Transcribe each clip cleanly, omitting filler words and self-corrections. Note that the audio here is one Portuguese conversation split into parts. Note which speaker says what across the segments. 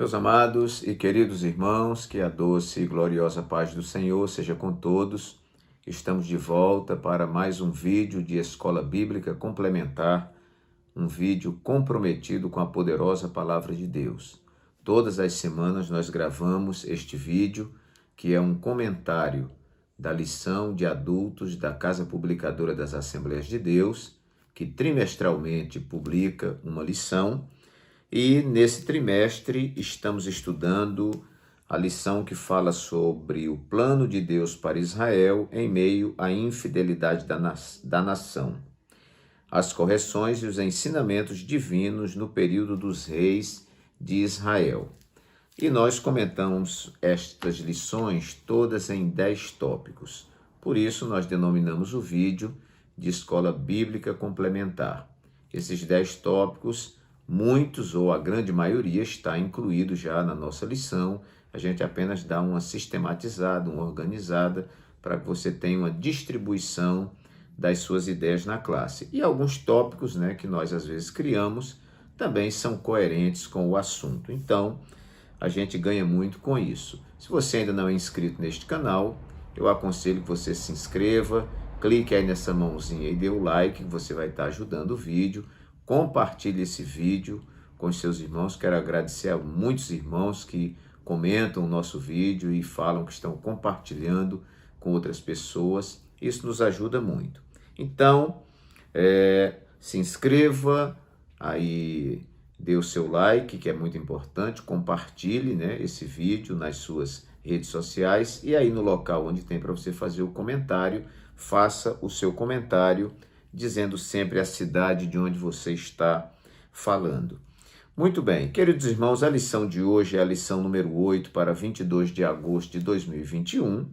Speaker 1: Meus amados e queridos irmãos, que a doce e gloriosa paz do Senhor seja com todos. Estamos de volta para mais um vídeo de Escola Bíblica Complementar, um vídeo comprometido com a poderosa Palavra de Deus. Todas as semanas nós gravamos este vídeo, que é um comentário da lição de adultos da Casa Publicadora das Assembleias de Deus, que trimestralmente publica uma lição. E nesse trimestre estamos estudando a lição que fala sobre o plano de Deus para Israel em meio à infidelidade da nação, as correções e os ensinamentos divinos no período dos reis de Israel. E nós comentamos estas lições todas em 10 tópicos. Por isso nós denominamos o vídeo de Escola Bíblica Complementar. Esses 10 tópicos, muitos ou a grande maioria está incluído já na nossa lição. A gente apenas dá uma sistematizada, uma organizada, para que você tenha uma distribuição das suas ideias na classe. E alguns tópicos, que nós às vezes criamos também são coerentes com o assunto. Então, a gente ganha muito com isso. Se você ainda não é inscrito neste canal, eu aconselho que você se inscreva, clique aí nessa mãozinha e dê o like, que você vai estar ajudando o vídeo. Compartilhe esse vídeo com os seus irmãos. Quero agradecer a muitos irmãos que comentam o nosso vídeo e falam que estão compartilhando com outras pessoas. Isso nos ajuda muito. Então, se inscreva, aí dê o seu like, que é muito importante, compartilhe esse vídeo nas suas redes sociais e aí no local onde tem para você fazer o comentário, faça o seu comentário, dizendo sempre a cidade de onde você está falando. Muito bem, queridos irmãos, a lição de hoje é a lição número 8 para 22 de agosto de 2021,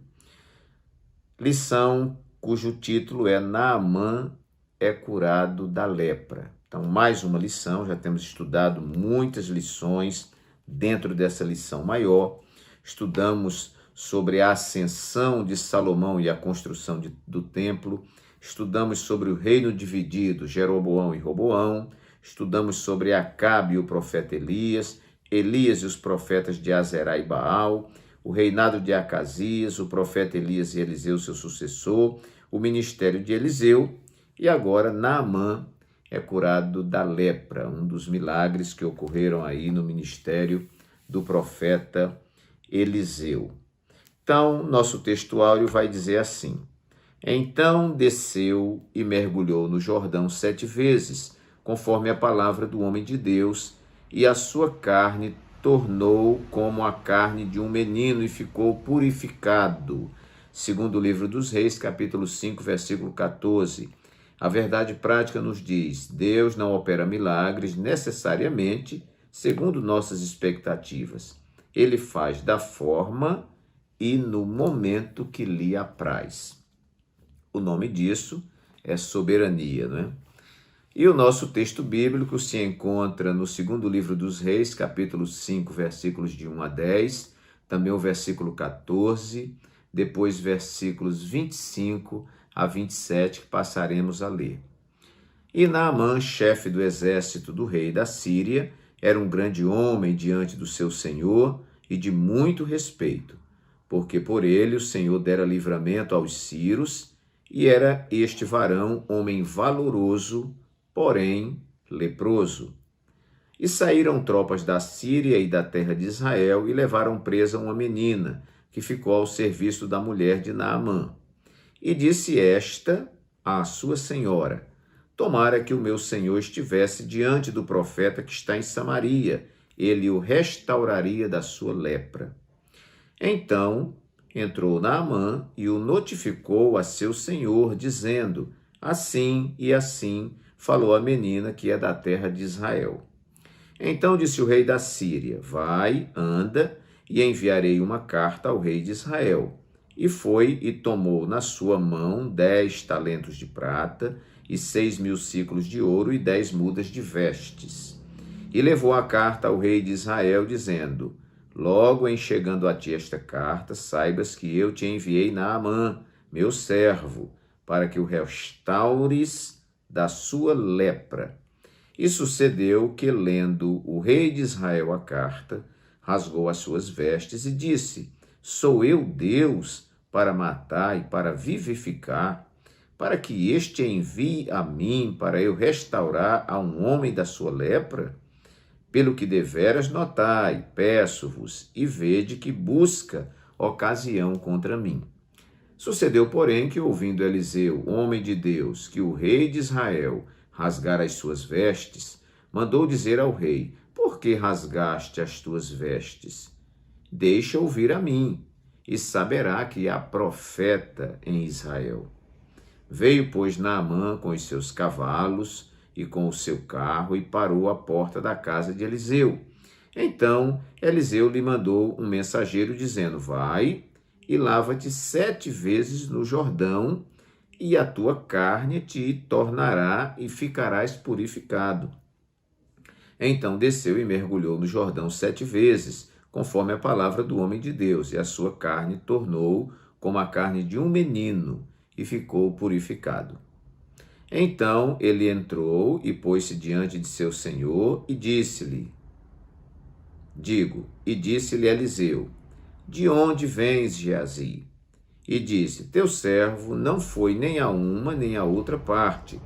Speaker 1: lição cujo título é Naamã é curado da lepra. Então, mais uma lição, já temos estudado muitas lições dentro dessa lição maior. Estudamos sobre a ascensão de Salomão e a construção do templo. Estudamos sobre o reino dividido, Jeroboão e Roboão. Estudamos sobre Acabe e o profeta Elias, Elias e os profetas de Azerá e Baal, o reinado de Acasias, o profeta Elias e Eliseu, seu sucessor, o ministério de Eliseu, e agora Naamã é curado da lepra, um dos milagres que ocorreram aí no ministério do profeta Eliseu. Então, nosso textuário vai dizer assim: Então desceu e mergulhou no Jordão 7 vezes, conforme a palavra do homem de Deus, e a sua carne tornou como a carne de um menino e ficou purificado. Segundo o livro dos Reis, capítulo 5, versículo 14. A verdade prática nos diz: Deus não opera milagres necessariamente segundo nossas expectativas. Ele faz da forma e no momento que lhe apraz. O nome disso é soberania, não é? E o nosso texto bíblico se encontra no segundo livro dos Reis, capítulo 5, versículos de 1 a 10, também o versículo 14, depois versículos 25 a 27, que passaremos a ler. E Naamã, chefe do exército do rei da Síria, era um grande homem diante do seu senhor e de muito respeito, porque por ele o Senhor dera livramento aos sírios, e era este varão homem valoroso, porém leproso. E saíram tropas da Síria e da terra de Israel e levaram presa uma menina, que ficou ao serviço da mulher de Naamã. E disse esta à sua senhora: Tomara que o meu senhor estivesse diante do profeta que está em Samaria, ele o restauraria da sua lepra. Então entrou Naamã e o notificou a seu senhor, dizendo: Assim e assim falou a menina que é da terra de Israel. Então disse o rei da Síria: Vai, anda, e enviarei uma carta ao rei de Israel. E foi e tomou na sua mão 10 talentos de prata, e 6.000 siclos de ouro, e 10 mudas de vestes. E levou a carta ao rei de Israel, dizendo: Logo em chegando a ti esta carta, saibas que eu te enviei Naamã, meu servo, para que o restaures da sua lepra. E sucedeu que, lendo o rei de Israel a carta, rasgou as suas vestes e disse: Sou eu Deus para matar e para vivificar, para que este envie a mim para eu restaurar a um homem da sua lepra? Pelo que deveras notai, peço-vos, e vede que busca ocasião contra mim. Sucedeu, porém, que ouvindo Eliseu, homem de Deus, que o rei de Israel rasgara as suas vestes, mandou dizer ao rei: Por que rasgaste as tuas vestes? Deixa ouvir a mim, e saberá que há profeta em Israel. Veio, pois, Naamã com os seus cavalos e com o seu carro e parou à porta da casa de Eliseu. Então Eliseu lhe mandou um mensageiro dizendo: Vai e lava-te 7 vezes no Jordão, e a tua carne te tornará e ficarás purificado. Então desceu e mergulhou no Jordão 7 vezes, conforme a palavra do homem de Deus, e a sua carne tornou como a carne de um menino, e ficou purificado. Então ele entrou e pôs-se diante de seu senhor, e disse-lhe Eliseu: De onde vens, Geazi? E disse: Teu servo não foi nem a uma nem a outra parte.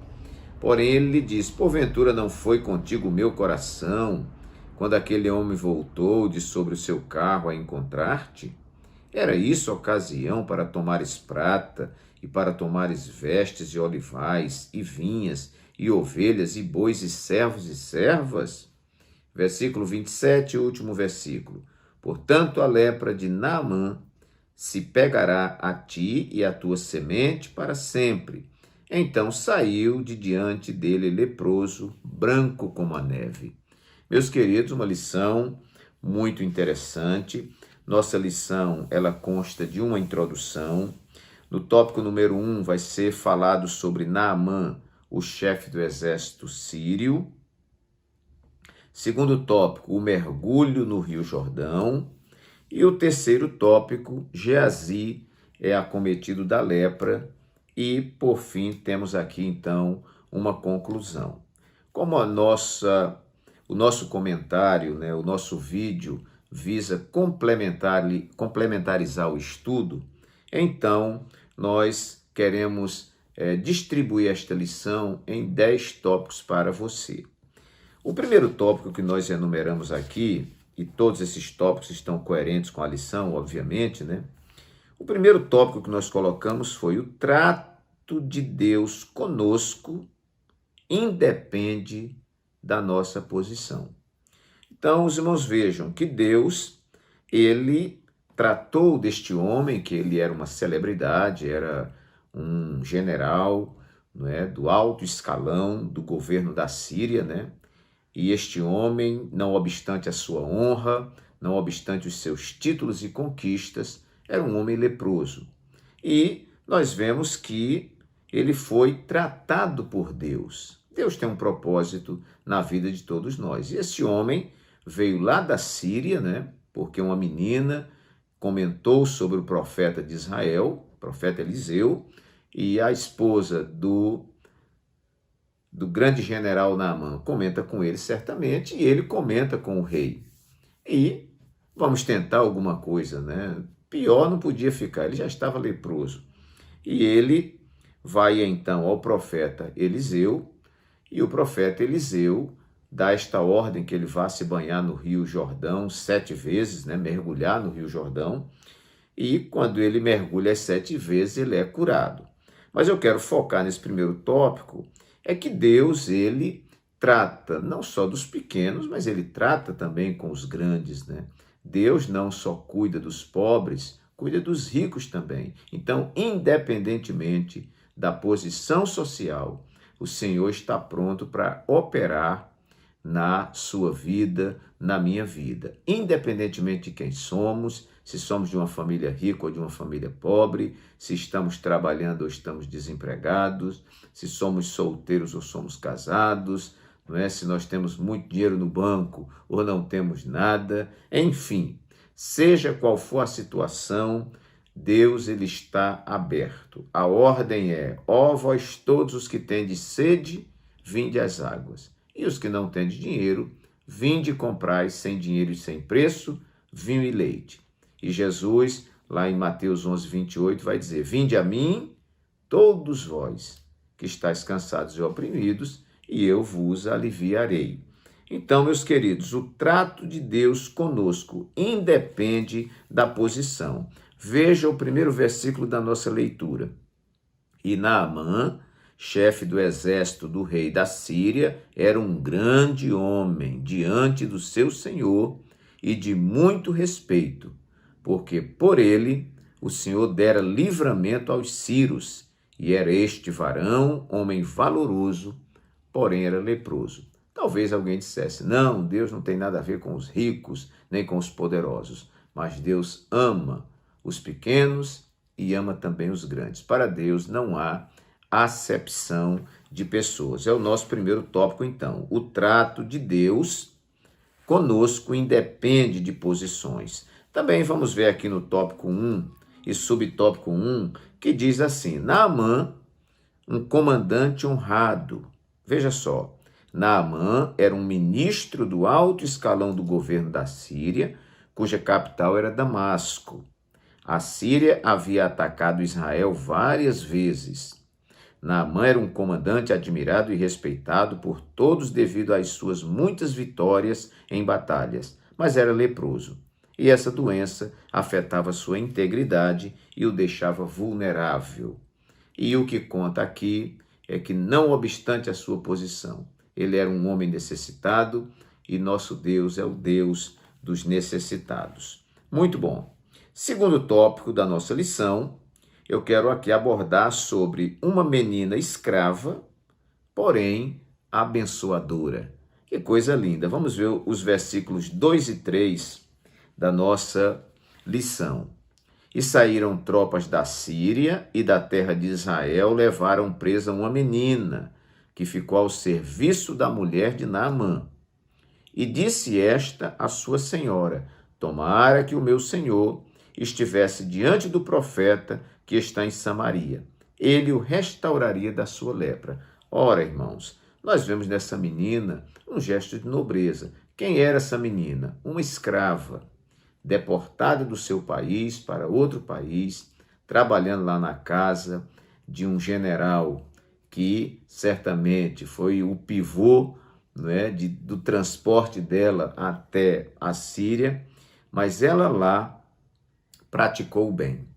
Speaker 1: Porém ele lhe disse: Porventura não foi contigo o meu coração, quando aquele homem voltou de sobre o seu carro a encontrar-te? Era isso ocasião para tomares prata, e para tomares vestes e olivais, e vinhas, e ovelhas, e bois, e servos e servas? Versículo 27, último versículo. Portanto, a lepra de Naamã se pegará a ti e a tua semente para sempre. Então saiu de diante dele leproso, branco como a neve. Meus queridos, uma lição muito interessante. Nossa lição, ela consta de uma introdução. No tópico número 1 vai ser falado sobre Naamã, o chefe do exército sírio. Segundo tópico, o mergulho no Rio Jordão. E o terceiro tópico, Geazi é acometido da lepra. E, por fim, temos aqui, então, uma conclusão. Como o nosso comentário, o nosso vídeo visa complementarizar o estudo, então nós queremos distribuir esta lição em 10 tópicos para você. O primeiro tópico que nós enumeramos aqui, e todos esses tópicos estão coerentes com a lição, obviamente, O primeiro tópico que nós colocamos foi: o trato de Deus conosco independe da nossa posição. Então, os irmãos vejam que Deus, ele tratou deste homem, que ele era uma celebridade, era um general, do alto escalão do governo da Síria, E este homem, não obstante a sua honra, não obstante os seus títulos e conquistas, era um homem leproso. E nós vemos que ele foi tratado por Deus. Deus tem um propósito na vida de todos nós. E esse homem veio lá da Síria, porque uma menina comentou sobre o profeta de Israel, o profeta Eliseu, e a esposa do grande general Naamã comenta com ele certamente, e ele comenta com o rei. E vamos tentar alguma coisa, Pior não podia ficar, ele já estava leproso. E ele vai então ao profeta Eliseu, e o profeta Eliseu dá esta ordem que ele vá se banhar no Rio Jordão 7 vezes, mergulhar no Rio Jordão, e quando ele mergulha as 7 vezes, ele é curado. Mas eu quero focar nesse primeiro tópico, é que Deus, ele trata não só dos pequenos, mas ele trata também com os grandes, Deus não só cuida dos pobres, cuida dos ricos também. Então, independentemente da posição social, o Senhor está pronto para operar na sua vida, na minha vida. Independentemente de quem somos, se somos de uma família rica ou de uma família pobre, se estamos trabalhando ou estamos desempregados, se somos solteiros ou somos casados, se nós temos muito dinheiro no banco ou não temos nada, enfim, seja qual for a situação, Deus, ele está aberto. A ordem é: ó vós todos os que tendes sede, vinde às águas. E os que não tendes dinheiro, vinde e comprai sem dinheiro e sem preço vinho e leite. E Jesus, lá em Mateus 11, 28, vai dizer: vinde a mim, todos vós que estáis cansados e oprimidos, e eu vos aliviarei. Então, meus queridos, o trato de Deus conosco independe da posição. Veja o primeiro versículo da nossa leitura. E Naamã, chefe do exército do rei da Síria, era um grande homem diante do seu senhor e de muito respeito, porque por ele o Senhor dera livramento aos sírios, e era este varão, homem valoroso, porém era leproso. Talvez alguém dissesse: não, Deus não tem nada a ver com os ricos, nem com os poderosos, mas Deus ama os pequenos e ama também os grandes. Para Deus não há acepção de pessoas. É o nosso primeiro tópico, então. O trato de Deus conosco independe de posições. Também vamos ver aqui no tópico 1 e subtópico 1, que diz assim: Naamã, um comandante honrado. Veja só, Naamã era um ministro do alto escalão do governo da Síria, cuja capital era Damasco. A Síria havia atacado Israel várias vezes. Naamã era um comandante admirado e respeitado por todos devido às suas muitas vitórias em batalhas, mas era leproso. E essa doença afetava sua integridade e o deixava vulnerável. E o que conta aqui é que, não obstante a sua posição, ele era um homem necessitado e nosso Deus é o Deus dos necessitados. Muito bom. Segundo tópico da nossa lição, eu quero aqui abordar sobre uma menina escrava, porém abençoadora. Que coisa linda! Vamos ver os versículos 2 e 3 da nossa lição. E saíram tropas da Síria e da terra de Israel, levaram presa uma menina, que ficou ao serviço da mulher de Naamã. E disse esta à sua senhora: tomara que o meu senhor estivesse diante do profeta que está em Samaria. Ele o restauraria da sua lepra. Ora, irmãos, nós vemos nessa menina um gesto de nobreza. Quem era essa menina? Uma escrava, deportada do seu país para outro país, trabalhando lá na casa de um general que certamente foi o pivô, do transporte dela até a Síria, mas ela lá praticou o bem.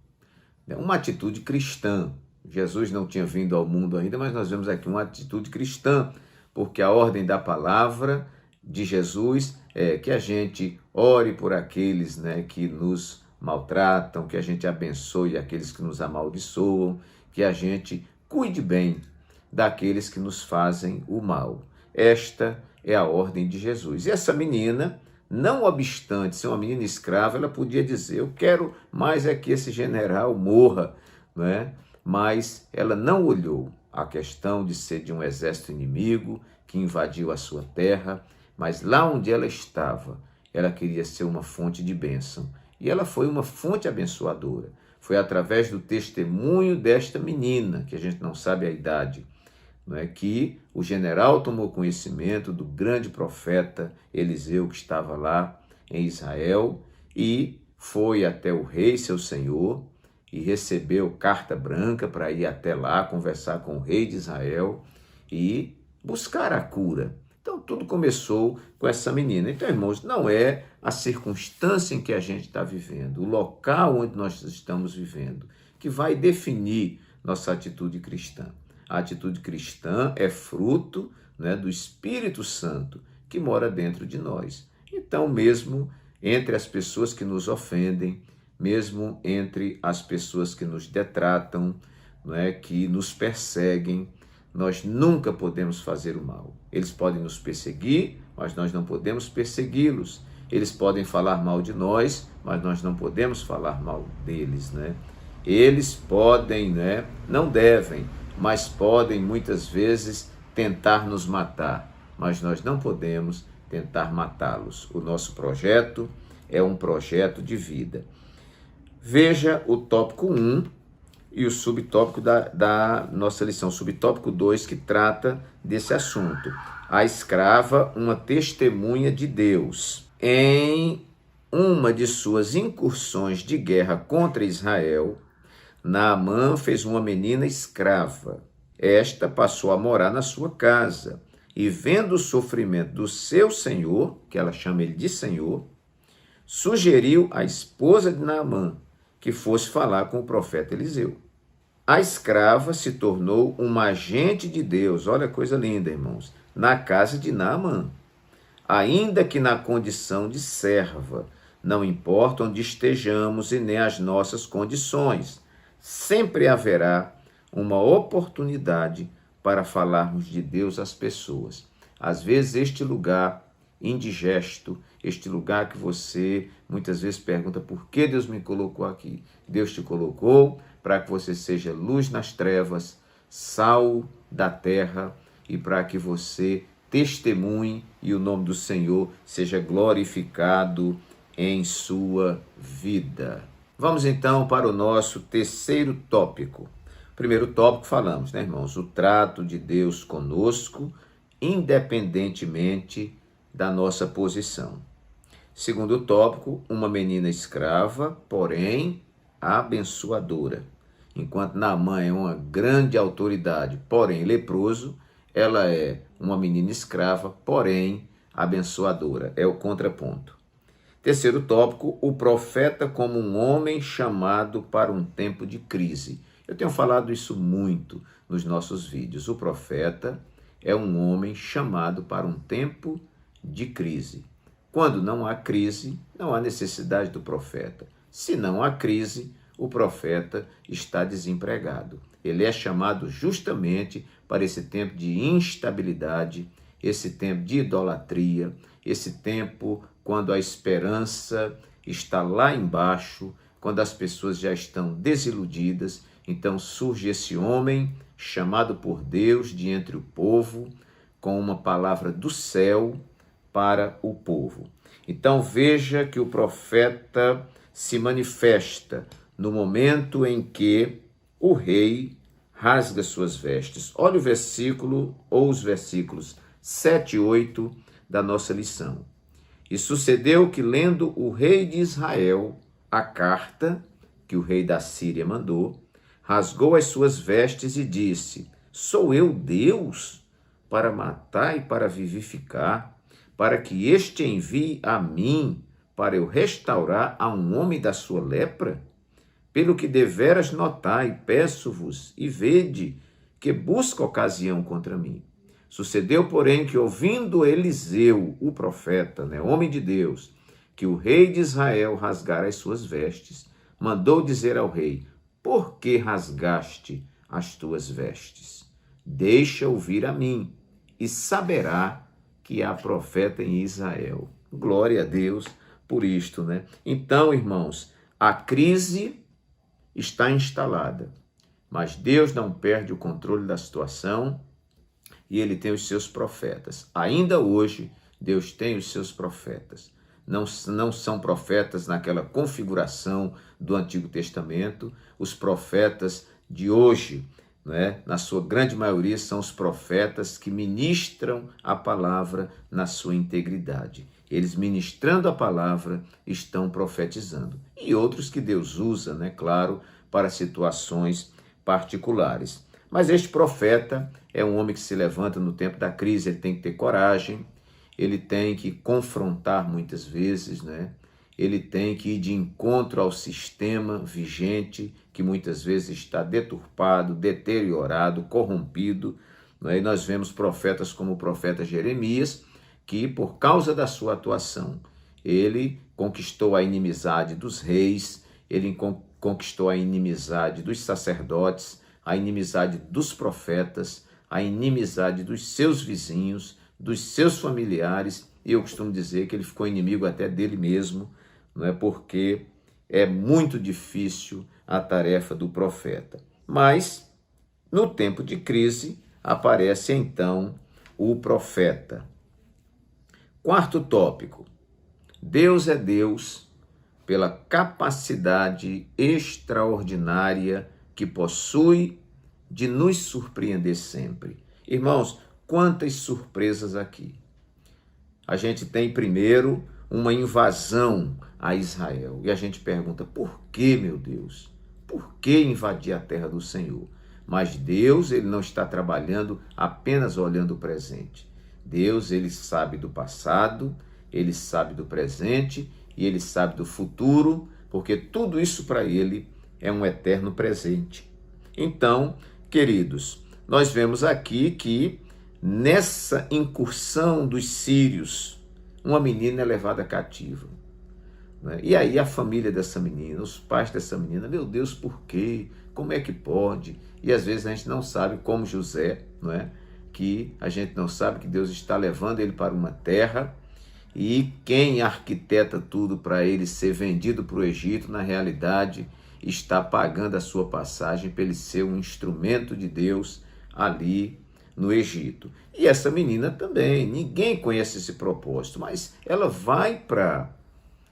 Speaker 1: Uma atitude cristã. Jesus não tinha vindo ao mundo ainda, mas nós vemos aqui uma atitude cristã, porque a ordem da palavra de Jesus é que a gente ore por aqueles, que nos maltratam, que a gente abençoe aqueles que nos amaldiçoam, que a gente cuide bem daqueles que nos fazem o mal. Esta é a ordem de Jesus. E essa menina, não obstante ser uma menina escrava, ela podia dizer: eu quero mais é que esse general morra, Mas ela não olhou a questão de ser de um exército inimigo que invadiu a sua terra, mas lá onde ela estava, ela queria ser uma fonte de bênção. E ela foi uma fonte abençoadora. Foi através do testemunho desta menina, que a gente não sabe a idade, que o general tomou conhecimento do grande profeta Eliseu, que estava lá em Israel, e foi até o rei, seu senhor, e recebeu carta branca para ir até lá, conversar com o rei de Israel e buscar a cura. Então, tudo começou com essa menina. Então, irmãos, não é a circunstância em que a gente está vivendo, o local onde nós estamos vivendo, que vai definir nossa atitude cristã. A atitude cristã é fruto do Espírito Santo que mora dentro de nós. Então, mesmo entre as pessoas que nos ofendem, mesmo entre as pessoas que nos detratam, que nos perseguem, nós nunca podemos fazer o mal. Eles podem nos perseguir, mas nós não podemos persegui-los. Eles podem falar mal de nós, mas nós não podemos falar mal deles, Eles podem, não devem, mas podem muitas vezes tentar nos matar, mas nós não podemos tentar matá-los. O nosso projeto é um projeto de vida. Veja o tópico 1 e o subtópico da nossa lição, subtópico 2, que trata desse assunto. A escrava, uma testemunha de Deus. Em uma de suas incursões de guerra contra Israel, Naamã fez uma menina escrava. Esta passou a morar na sua casa e, vendo o sofrimento do seu senhor, que ela chama ele de senhor, sugeriu à esposa de Naamã que fosse falar com o profeta Eliseu. A escrava se tornou uma agente de Deus, olha que coisa linda, irmãos, na casa de Naamã, ainda que na condição de serva. Não importa onde estejamos e nem as nossas condições, sempre haverá uma oportunidade para falarmos de Deus às pessoas. Às vezes este lugar indigesto, este lugar que você muitas vezes pergunta por que Deus me colocou aqui. Deus te colocou para que você seja luz nas trevas, sal da terra e para que você testemunhe e o nome do Senhor seja glorificado em sua vida. Vamos então para o nosso terceiro tópico. Primeiro tópico falamos, né, irmãos? O trato de Deus conosco, independentemente da nossa posição. Segundo tópico, uma menina escrava, porém abençoadora. Enquanto Naamã é uma grande autoridade, porém leproso, ela é uma menina escrava, porém abençoadora. É o contraponto. Terceiro tópico, o profeta como um homem chamado para um tempo de crise. Eu tenho falado isso muito nos nossos vídeos. O profeta é um homem chamado para um tempo de crise. Quando não há crise, não há necessidade do profeta. Se não há crise, o profeta está desempregado. Ele é chamado justamente para esse tempo de instabilidade, esse tempo de idolatria, esse tempo quando a esperança está lá embaixo, quando as pessoas já estão desiludidas. Então surge esse homem chamado por Deus de entre o povo, com uma palavra do céu para o povo. Então veja que o profeta se manifesta no momento em que o rei rasga suas vestes. Olha o versículo ou os versículos 7 e 8 da nossa lição. E sucedeu que, lendo o rei de Israel a carta que o rei da Síria mandou, rasgou as suas vestes e disse: Sou eu Deus para matar e para vivificar, para que este envie a mim para eu restaurar a um homem da sua lepra? Pelo que deveras notai, peço-vos e vede que busca ocasião contra mim. Sucedeu, porém, que ouvindo Eliseu, o profeta, homem de Deus, que o rei de Israel rasgara as suas vestes, mandou dizer ao rei: Por que rasgaste as tuas vestes? Deixa ouvir a mim, e saberá que há profeta em Israel. Glória a Deus por isto, né? Então, irmãos, a crise está instalada, mas Deus não perde o controle da situação e ele tem os seus profetas. Ainda hoje, Deus tem os seus profetas. Não são profetas naquela configuração do Antigo Testamento. Os profetas de hoje, na sua grande maioria, são os profetas que ministram a palavra na sua integridade. Eles, ministrando a palavra, estão profetizando. E outros que Deus usa, claro, para situações particulares. Mas este profeta é um homem que se levanta no tempo da crise. Ele tem que ter coragem, ele tem que confrontar muitas vezes, Ele tem que ir de encontro ao sistema vigente, que muitas vezes está deturpado, deteriorado, corrompido. E nós vemos profetas como o profeta Jeremias, que por causa da sua atuação, ele conquistou a inimizade dos reis, ele conquistou a inimizade dos sacerdotes, a inimizade dos profetas, a inimizade dos seus vizinhos, dos seus familiares, e eu costumo dizer que ele ficou inimigo até dele mesmo, porque é muito difícil a tarefa do profeta. Mas, no tempo de crise, aparece então o profeta. Quarto tópico: Deus é Deus pela capacidade extraordinária que possui de nos surpreender sempre. Irmãos, quantas surpresas aqui. A gente tem primeiro uma invasão a Israel. E a gente pergunta, por que, meu Deus? Por que invadir a terra do Senhor? Mas Deus, ele não está trabalhando apenas olhando o presente. Deus, ele sabe do passado, ele sabe do presente e ele sabe do futuro, porque tudo isso para ele é um eterno presente. Então, queridos, nós vemos aqui que nessa incursão dos sírios, uma menina é levada cativa. Né? E aí a família dessa menina, os pais dessa menina, meu Deus, por quê? Como é que pode? E às vezes a gente não sabe, como José, não é? Que a gente não sabe que Deus está levando ele para uma terra e quem arquiteta tudo para ele ser vendido para o Egito, na realidade, está pagando a sua passagem para ele ser um instrumento de Deus ali no Egito. E essa menina também, ninguém conhece esse propósito, mas ela vai para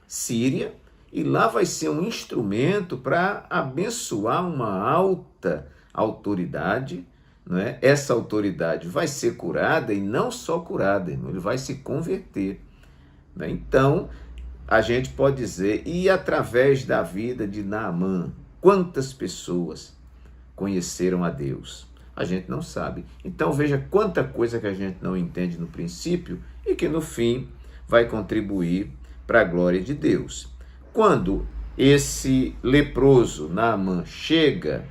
Speaker 1: Síria e lá vai ser um instrumento para abençoar uma alta autoridade, não é? Essa autoridade vai ser curada e não só curada, irmão, ele vai se converter. Né? Então, a gente pode dizer, e através da vida de Naamã, quantas pessoas conheceram a Deus? A gente não sabe. Então veja quanta coisa que a gente não entende no princípio e que no fim vai contribuir para a glória de Deus. Quando esse leproso Naamã chega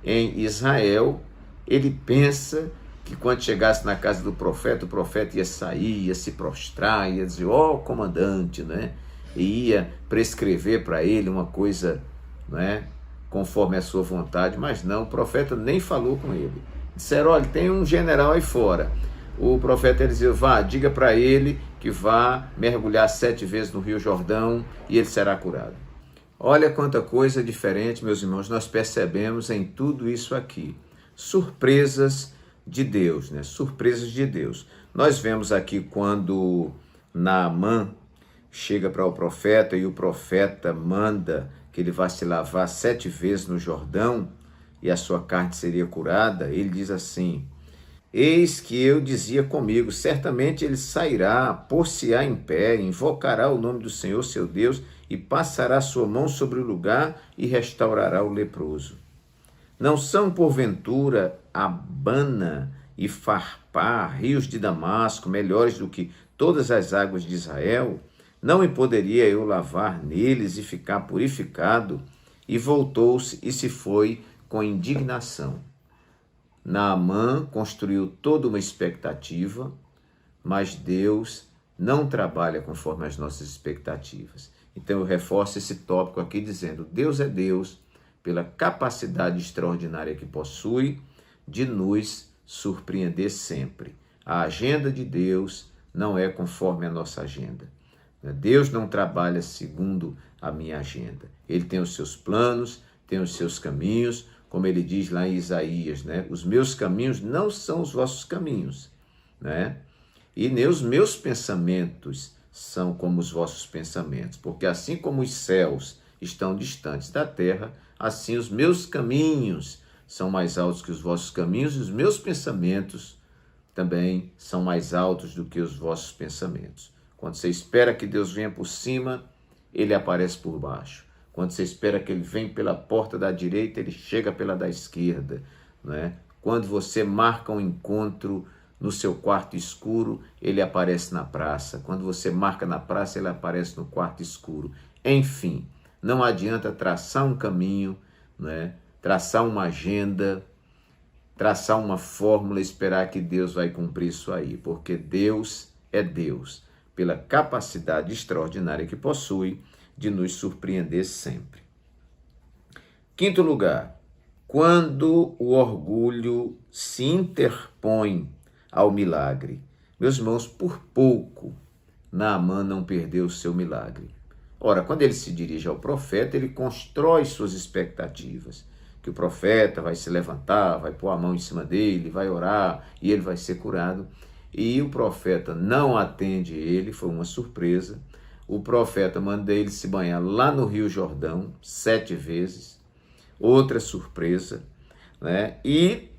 Speaker 1: em Israel, ele pensa que quando chegasse na casa do profeta, o profeta ia sair, ia se prostrar, ia dizer, ó comandante, né? E ia prescrever para ele uma coisa, né, conforme a sua vontade, mas não, o profeta nem falou com ele. Disseram, olha, tem um general aí fora. O profeta dizia, vá, diga para ele que vá mergulhar 7 vezes no Rio Jordão e ele será curado. Olha quanta coisa diferente, meus irmãos, nós percebemos em tudo isso aqui. Surpresas de Deus, né? Surpresas de Deus. Nós vemos aqui quando Naamã chega para o profeta e o profeta manda que ele vá se lavar 7 vezes no Jordão e a sua carne seria curada, ele diz assim, eis que eu dizia comigo, certamente ele sairá, pôr-se-á em pé, invocará o nome do Senhor seu Deus e passará sua mão sobre o lugar e restaurará o leproso. Não são porventura Abana e Farpá, rios de Damasco, melhores do que todas as águas de Israel? Não me poderia eu lavar neles e ficar purificado? E voltou-se e se foi com indignação. Naamã construiu toda uma expectativa, mas Deus não trabalha conforme as nossas expectativas. Então eu reforço esse tópico aqui dizendo, Deus é Deus, pela capacidade extraordinária que possui de nos surpreender sempre. A agenda de Deus não é conforme a nossa agenda. Deus não trabalha segundo a minha agenda. Ele tem os seus planos, tem os seus caminhos, como ele diz lá em Isaías, né? Os meus caminhos não são os vossos caminhos, né? E nem os meus pensamentos são como os vossos pensamentos, porque assim como os céus estão distantes da terra, assim os meus caminhos são mais altos que os vossos caminhos, e os meus pensamentos também são mais altos do que os vossos pensamentos. Quando você espera que Deus venha por cima, ele aparece por baixo. Quando você espera que ele venha pela porta da direita, ele chega pela da esquerda, né? Quando você marca um encontro no seu quarto escuro, ele aparece na praça. Quando você marca na praça, ele aparece no quarto escuro. Enfim, não adianta traçar um caminho, né? Traçar uma agenda, traçar uma fórmula, esperar que Deus vai cumprir isso aí, porque Deus é Deus, pela capacidade extraordinária que possui de nos surpreender sempre. Quinto lugar, quando o orgulho se interpõe ao milagre. Meus irmãos, por pouco, Naamã não perdeu o seu milagre. Ora, quando ele se dirige ao profeta, ele constrói suas expectativas, que o profeta vai se levantar, vai pôr a mão em cima dele, vai orar e ele vai ser curado. E o profeta não atende ele, foi uma surpresa. O profeta manda ele se banhar lá no Rio Jordão 7 vezes, outra surpresa, né? E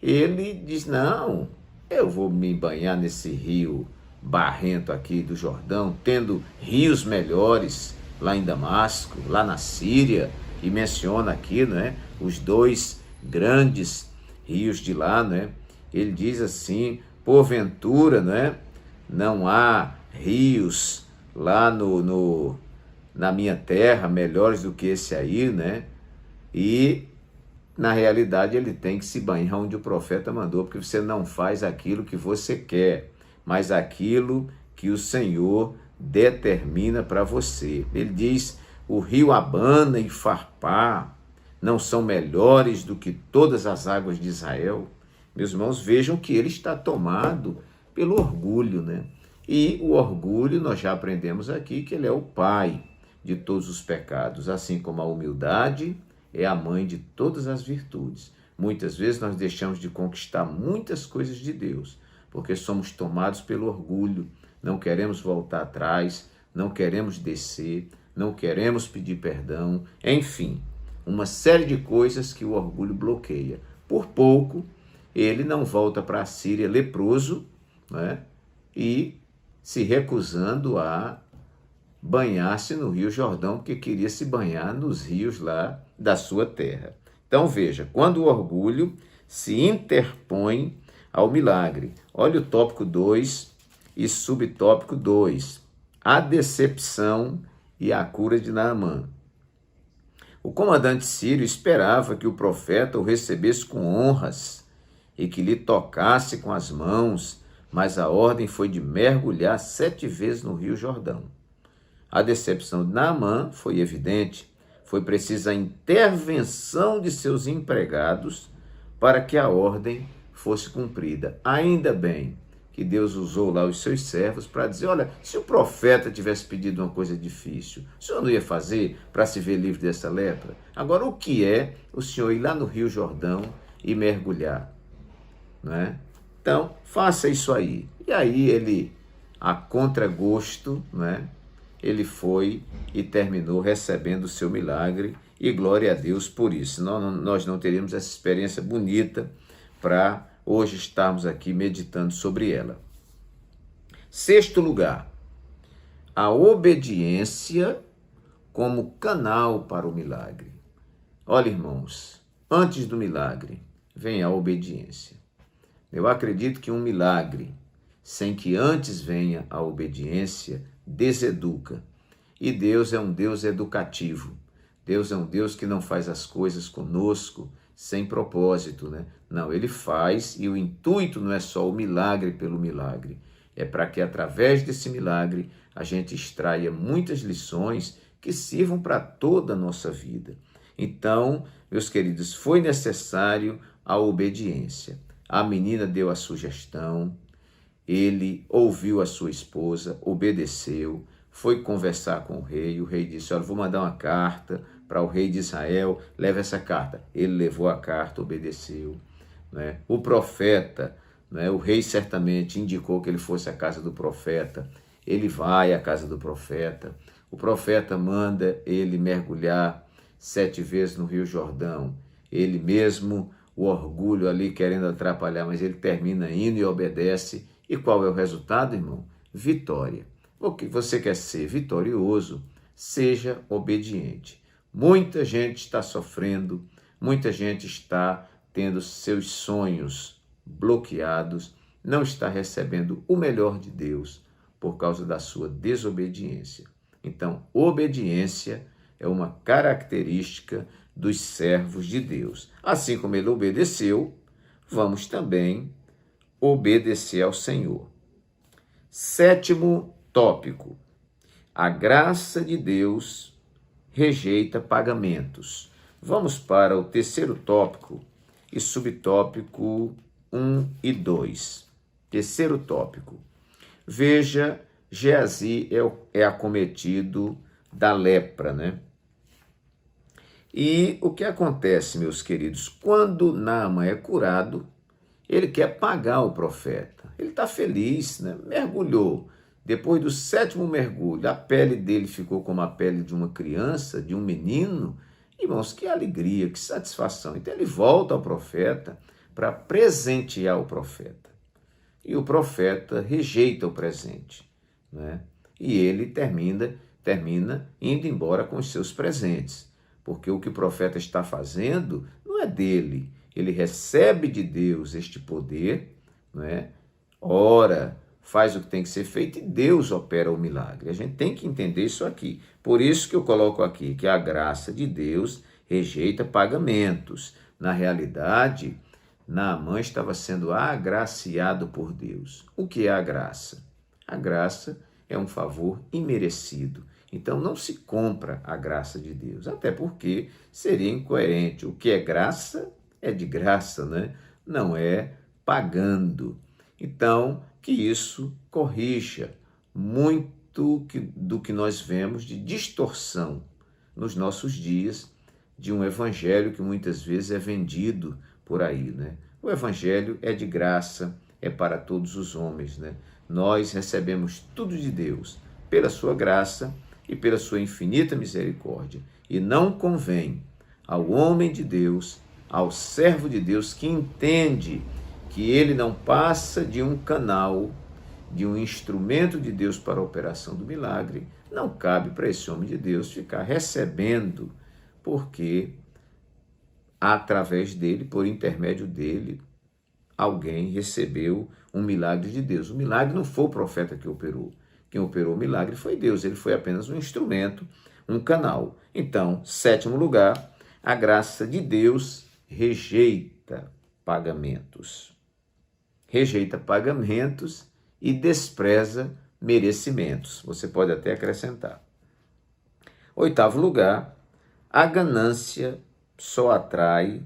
Speaker 1: ele diz, não, eu vou me banhar nesse rio barrento aqui do Jordão, tendo rios melhores lá em Damasco, lá na Síria, e menciona aqui, né, os dois grandes rios de lá, né? Ele diz assim: porventura, né, não há rios lá na minha terra melhores do que esse aí, né? E na realidade ele tem que se banhar onde o profeta mandou, porque você não faz aquilo que você quer, mas aquilo que o Senhor determina para você. Ele diz: o rio Abana e Farpá não são melhores do que todas as águas de Israel? Meus irmãos, vejam que ele está tomado pelo orgulho, né? E o orgulho, nós já aprendemos aqui que ele é o pai de todos os pecados, assim como a humildade é a mãe de todas as virtudes. Muitas vezes nós deixamos de conquistar muitas coisas de Deus, porque somos tomados pelo orgulho, não queremos voltar atrás, não queremos descer, não queremos pedir perdão, enfim, uma série de coisas que o orgulho bloqueia. Por pouco, ele não volta para a Síria leproso, né? E se recusando a banhar-se no Rio Jordão, porque queria se banhar nos rios lá da sua terra. Então veja, quando o orgulho se interpõe ao milagre. Olha o tópico 2 e subtópico 2. A decepção e a cura de Naamã. O comandante sírio esperava que o profeta o recebesse com honras e que lhe tocasse com as mãos, mas a ordem foi de mergulhar 7 vezes no Rio Jordão. A decepção de Naamã foi evidente. Foi precisa a intervenção de seus empregados para que a ordem fosse cumprida. Ainda bem que Deus usou lá os seus servos para dizer: olha, se o profeta tivesse pedido uma coisa difícil, o senhor não ia fazer para se ver livre dessa lepra? Agora, o que é o senhor ir lá no Rio Jordão e mergulhar? Não é? Então, faça isso aí. E aí ele, a contragosto, não é? Ele foi e terminou recebendo o seu milagre, e glória a Deus por isso. Nós não teríamos essa experiência bonita para hoje estarmos aqui meditando sobre ela. 6º lugar, a obediência como canal para o milagre. Olha, irmãos, antes do milagre vem a obediência. Eu acredito que um milagre, sem que antes venha a obediência, deseduca. E Deus é um Deus educativo. Deus é um Deus que não faz as coisas conosco sem propósito, né? Não, ele faz, e o intuito não é só o milagre pelo milagre. É para que através desse milagre a gente extraia muitas lições que sirvam para toda a nossa vida. Então, meus queridos, foi necessário a obediência. A menina deu a sugestão, ele ouviu a sua esposa, obedeceu, foi conversar com o rei disse: olha, vou mandar uma carta para o rei de Israel, leva essa carta. Ele levou a carta, obedeceu, né? O profeta, né? O rei certamente indicou que ele fosse à casa do profeta, ele vai à casa do profeta, o profeta manda ele mergulhar 7 vezes no Rio Jordão, ele mesmo, o orgulho ali querendo atrapalhar, mas ele termina indo e obedece. E qual é o resultado, irmão? Vitória. O que você quer ser vitorioso, seja obediente. Muita gente está sofrendo, muita gente está tendo seus sonhos bloqueados, não está recebendo o melhor de Deus por causa da sua desobediência. Então, obediência é uma característica dos servos de Deus. Assim como ele obedeceu, vamos também obedecer ao Senhor. 7º tópico. A graça de Deus rejeita pagamentos. Vamos para o 3º tópico e subtópico 1 e 2. 3º tópico. Veja, Geazi é acometido da lepra, né? E o que acontece, meus queridos? Quando Naamã é curado, ele quer pagar o profeta. Ele está feliz, né? Mergulhou. Depois do 7º mergulho, a pele dele ficou como a pele de uma criança, de um menino. Irmãos, que alegria, que satisfação. Então ele volta ao profeta para presentear o profeta. e o profeta rejeita o presente, né? E ele termina indo embora com os seus presentes, porque o que o profeta está fazendo não é dele, ele recebe de Deus este poder, né? Ora, faz o que tem que ser feito e Deus opera o milagre. A gente tem que entender isso aqui. Por isso que eu coloco aqui que a graça de Deus rejeita pagamentos. Na realidade, Naamã estava sendo agraciado por Deus. O que é a graça? A graça é um favor imerecido. Então não se compra a graça de Deus, até porque seria incoerente. O que é graça é de graça, né? Não é pagando. Então, que isso corrija muito do que nós vemos de distorção nos nossos dias de um evangelho que muitas vezes é vendido por aí, né? O evangelho é de graça, é para todos os homens, né? Nós recebemos tudo de Deus pela sua graça e pela sua infinita misericórdia. E não convém ao homem de Deus, ao servo de Deus que entende que ele não passa de um canal, de um instrumento de Deus para a operação do milagre, não cabe para esse homem de Deus ficar recebendo, porque através dele, por intermédio dele, alguém recebeu um milagre de Deus. O milagre não foi o profeta que operou. Quem operou o milagre foi Deus, ele foi apenas um instrumento, um canal. Então, sétimo lugar, a graça de Deus rejeita pagamentos. Rejeita pagamentos e despreza merecimentos. Você pode até acrescentar. Oitavo lugar, a ganância só atrai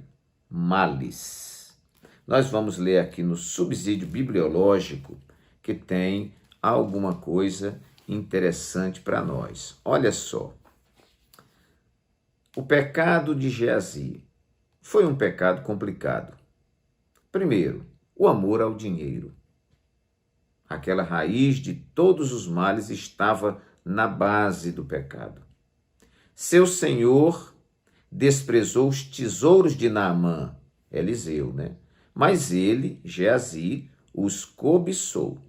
Speaker 1: males. Nós vamos ler aqui no subsídio bibliológico que tem alguma coisa interessante para nós. Olha só. O pecado de Geazi foi um pecado complicado. Primeiro, o amor ao dinheiro. Aquela raiz de todos os males estava na base do pecado. Seu senhor desprezou os tesouros de Naamã, Eliseu, né? Mas ele, Geazi, os cobiçou.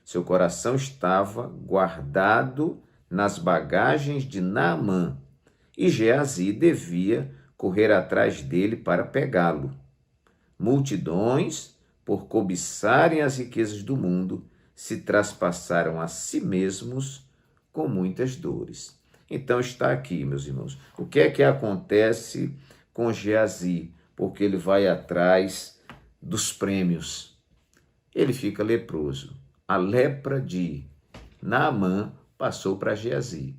Speaker 1: Seu coração estava guardado nas bagagens de Naamã, e Geazi devia correr atrás dele para pegá-lo. Multidões, por cobiçarem as riquezas do mundo, se traspassaram a si mesmos com muitas dores. Então está aqui, meus irmãos, o que é que acontece com Geazi? Porque ele vai atrás dos prêmios. Ele fica leproso. A lepra de Naamã passou para Geazi.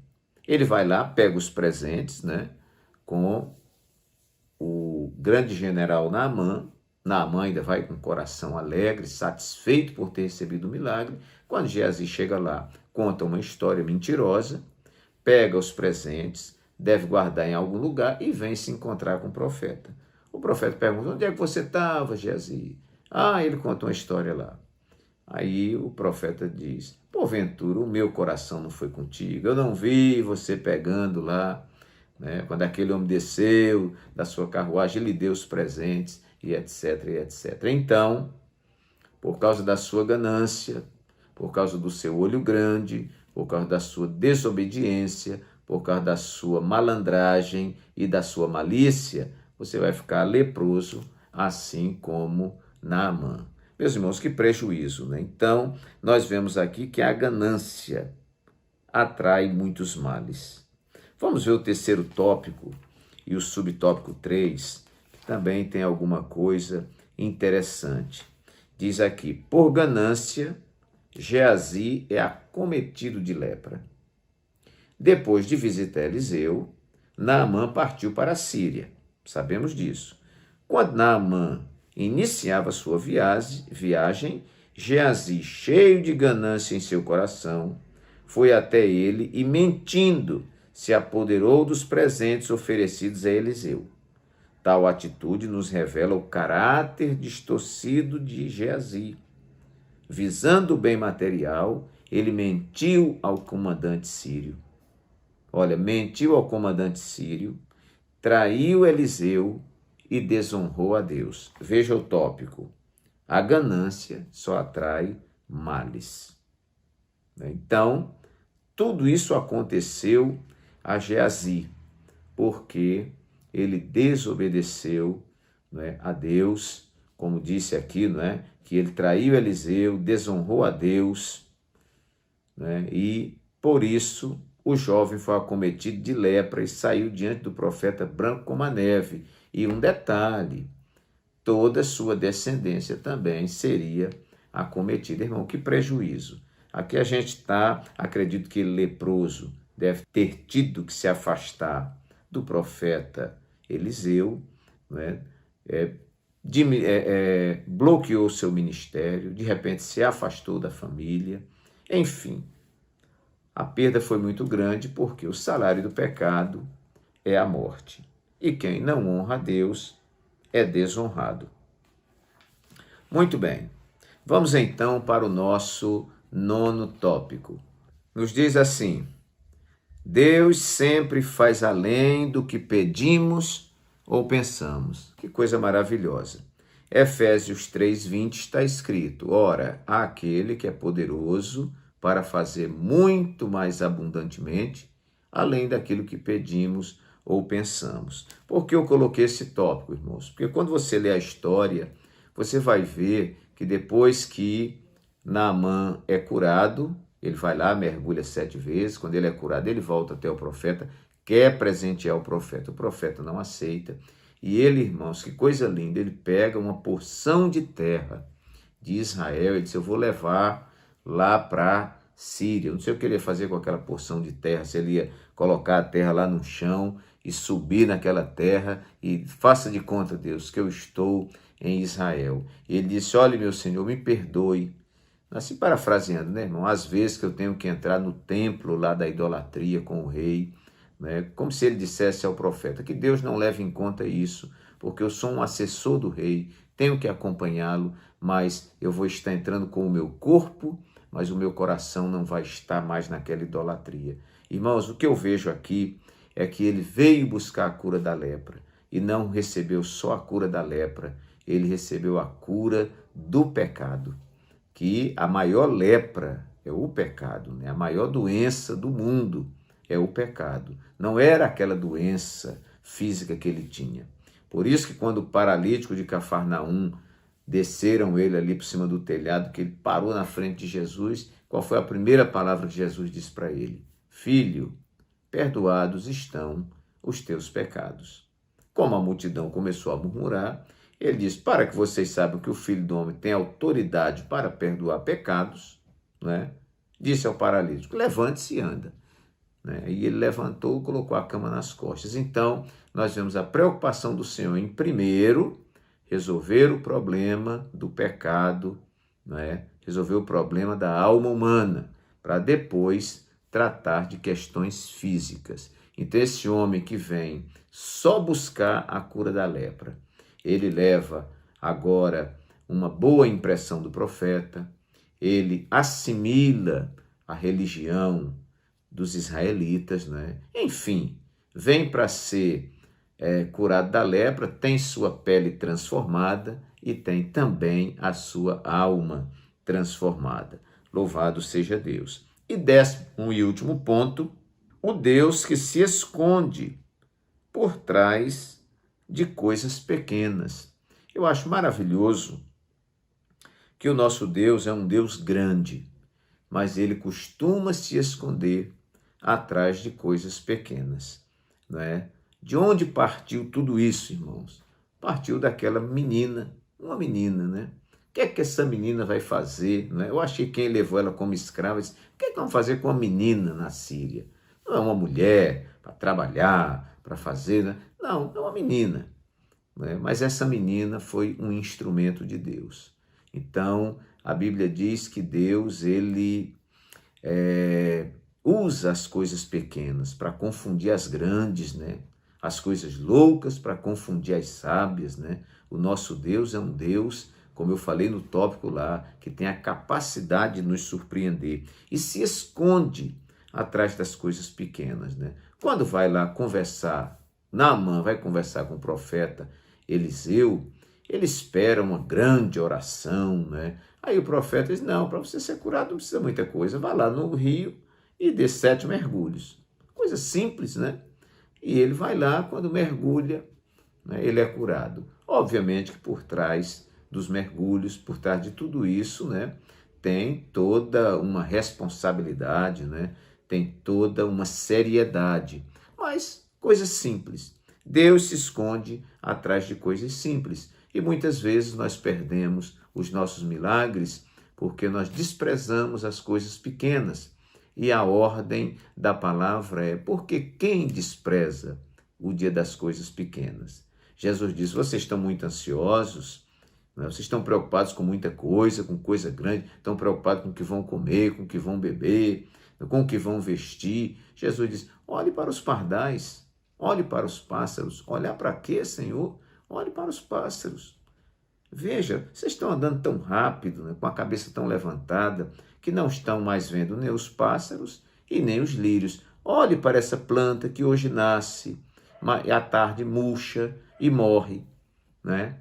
Speaker 1: Ele vai lá, pega os presentes, né, com o grande general Naamã. Naamã ainda vai com o coração alegre, satisfeito por ter recebido o milagre. Quando Geazi chega lá, conta uma história mentirosa, pega os presentes, deve guardar em algum lugar e vem se encontrar com o profeta. O profeta pergunta, onde é que você estava, Geazi? Ele conta uma história lá. Aí o profeta diz, porventura o meu coração não foi contigo, eu não vi você pegando lá, né? Quando aquele homem desceu da sua carruagem, ele deu os presentes, e etc, e etc. Então, por causa da sua ganância, por causa do seu olho grande, por causa da sua desobediência, por causa da sua malandragem e da sua malícia, você vai ficar leproso, assim como Naamã. Meus irmãos, que prejuízo, né? Então, nós vemos aqui que a ganância atrai muitos males. Vamos ver o terceiro tópico e o subtópico 3, que também tem alguma coisa interessante. Diz aqui, por ganância, Geazi é acometido de lepra. Depois de visitar Eliseu, Naamã partiu para a Síria. Sabemos disso. Quando Naamã iniciava sua viagem, Geazi, cheio de ganância em seu coração, foi até ele e, mentindo, se apoderou dos presentes oferecidos a Eliseu. Tal atitude nos revela o caráter distorcido de Geazi. Visando o bem material, ele mentiu ao comandante sírio. Mentiu ao comandante sírio, traiu Eliseu e desonrou a Deus. Veja o tópico. A ganância só atrai males. Então, tudo isso aconteceu a Geazi, porque ele desobedeceu, não é, a Deus, como disse aqui, não é, que ele traiu Eliseu, desonrou a Deus, né, e por isso o jovem foi acometido de lepra e saiu diante do profeta branco como a neve. E um detalhe, toda sua descendência também seria acometida. Irmão, que prejuízo. Aqui a gente está, acredito que leproso deve ter tido que se afastar do profeta Eliseu, né? Bloqueou seu ministério, de repente se afastou da família, enfim. A perda foi muito grande porque o salário do pecado é a morte. E quem não honra a Deus é desonrado. Muito bem. Vamos então para o nosso 9º tópico. Nos diz assim: Deus sempre faz além do que pedimos ou pensamos. Que coisa maravilhosa. Efésios 3:20 está escrito: Ora, há aquele que é poderoso para fazer muito mais abundantemente, além daquilo que pedimos ou pensamos. Por que eu coloquei esse tópico, irmãos? Porque quando você lê a história, você vai ver que depois que Naamã é curado, ele vai lá, mergulha 7 vezes, quando ele é curado, ele volta até o profeta, quer presentear o profeta não aceita, e ele, irmãos, que coisa linda, ele pega uma porção de terra de Israel, ele disse, eu vou levar lá para Síria. Eu não sei o que ele ia fazer com aquela porção de terra, se ele ia colocar a terra lá no chão e subir naquela terra e faça de conta, Deus, que eu estou em Israel. E ele disse, olhe, meu Senhor, me perdoe. Assim parafraseando, né, irmão? Às vezes que eu tenho que entrar no templo lá da idolatria com o rei, né, como se ele dissesse ao profeta, que Deus não leve em conta isso, porque eu sou um assessor do rei, tenho que acompanhá-lo, mas eu vou estar entrando com o meu corpo, mas o meu coração não vai estar mais naquela idolatria. Irmãos, o que eu vejo aqui é que ele veio buscar a cura da lepra e não recebeu só a cura da lepra, ele recebeu a cura do pecado, que a maior lepra é o pecado, né? A maior doença do mundo é o pecado. Não era aquela doença física que ele tinha. Por isso que quando o paralítico de Cafarnaum desceram ele ali por cima do telhado, que ele parou na frente de Jesus, qual foi a primeira palavra que Jesus disse para ele? Filho, perdoados estão os teus pecados. Como a multidão começou a murmurar, ele disse, para que vocês saibam que o Filho do Homem tem autoridade para perdoar pecados, né? Disse ao paralítico, levante-se e anda. Né? E ele levantou e colocou a cama nas costas. Então, nós vemos a preocupação do Senhor em, primeiro, resolver o problema do pecado, né? Resolver o problema da alma humana, para depois tratar de questões físicas. Então, esse homem que vem só buscar a cura da lepra, ele leva agora uma boa impressão do profeta, ele assimila a religião dos israelitas, né? Enfim, vem para ser curado da lepra, tem sua pele transformada e tem também a sua alma transformada. Louvado seja Deus. E 10º e último ponto, o Deus que se esconde por trás de coisas pequenas. Eu acho maravilhoso que o nosso Deus é um Deus grande, mas ele costuma se esconder atrás de coisas pequenas, não é? De onde partiu tudo isso, irmãos? Partiu daquela menina, uma menina, né? O que é que essa menina vai fazer? Né? Eu achei que quem levou ela como escrava disse, o que é que vão fazer com uma menina na Síria? Não é uma mulher para trabalhar, para fazer, né? Não, é uma menina. Né? Mas essa menina foi um instrumento de Deus. Então, a Bíblia diz que Deus, ele usa as coisas pequenas para confundir as grandes, né? As coisas loucas para confundir as sábias, né? O nosso Deus é um Deus, como eu falei no tópico lá, que tem a capacidade de nos surpreender e se esconde atrás das coisas pequenas, né? Quando vai lá conversar, Naamã vai conversar com o profeta Eliseu, ele espera uma grande oração, né? Aí o profeta diz, não, para você ser curado não precisa muita coisa, vá lá no rio e dê 7 mergulhos. Coisa simples, né? E ele vai lá, quando mergulha, né, ele é curado. Obviamente que por trás dos mergulhos, por trás de tudo isso, né, tem toda uma responsabilidade, né, tem toda uma seriedade, mas coisas simples. Deus se esconde atrás de coisas simples e muitas vezes nós perdemos os nossos milagres porque nós desprezamos as coisas pequenas. E a ordem da palavra é: porque quem despreza o dia das coisas pequenas? Jesus diz, vocês estão muito ansiosos, né? Vocês estão preocupados com muita coisa, com coisa grande, estão preocupados com o que vão comer, com o que vão beber, com o que vão vestir. Jesus diz, olhe para os pardais, olhe para os pássaros. Olhar para quê, Senhor? Olhe para os pássaros. Veja, vocês estão andando tão rápido, né, com a cabeça tão levantada, que não estão mais vendo nem os pássaros e nem os lírios. Olhe para essa planta que hoje nasce, e à tarde murcha e morre, né?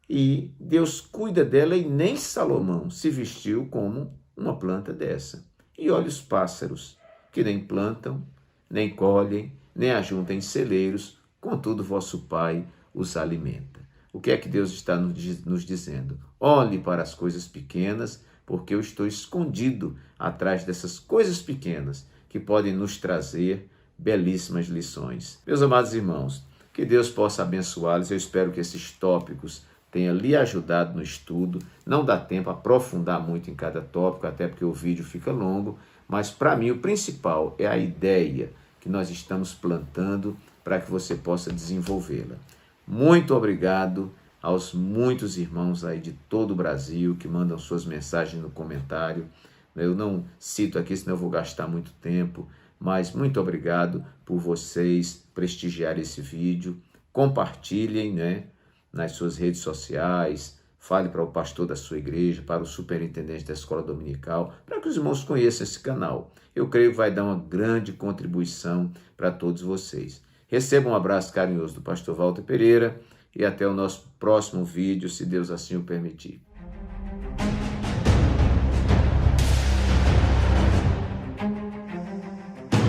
Speaker 1: E Deus cuida dela e nem Salomão se vestiu como uma planta dessa. E olhe os pássaros, que nem plantam, nem colhem, nem ajuntam em celeiros, contudo vosso Pai os alimenta. O que é que Deus está nos dizendo? Olhe para as coisas pequenas, porque eu estou escondido atrás dessas coisas pequenas que podem nos trazer belíssimas lições. Meus amados irmãos, que Deus possa abençoá-los. Eu espero que esses tópicos tenham lhe ajudado no estudo. Não dá tempo a aprofundar muito em cada tópico, até porque o vídeo fica longo, mas para mim o principal é a ideia que nós estamos plantando para que você possa desenvolvê-la. Muito obrigado aos muitos irmãos aí de todo o Brasil que mandam suas mensagens no comentário. Eu não cito aqui, senão eu vou gastar muito tempo, mas muito obrigado por vocês prestigiarem esse vídeo. Compartilhem, né, nas suas redes sociais, fale para o pastor da sua igreja, para o superintendente da escola dominical, para que os irmãos conheçam esse canal. Eu creio que vai dar uma grande contribuição para todos vocês. Receba um abraço carinhoso do pastor Walter Pereira e até o nosso próximo vídeo, se Deus assim o permitir.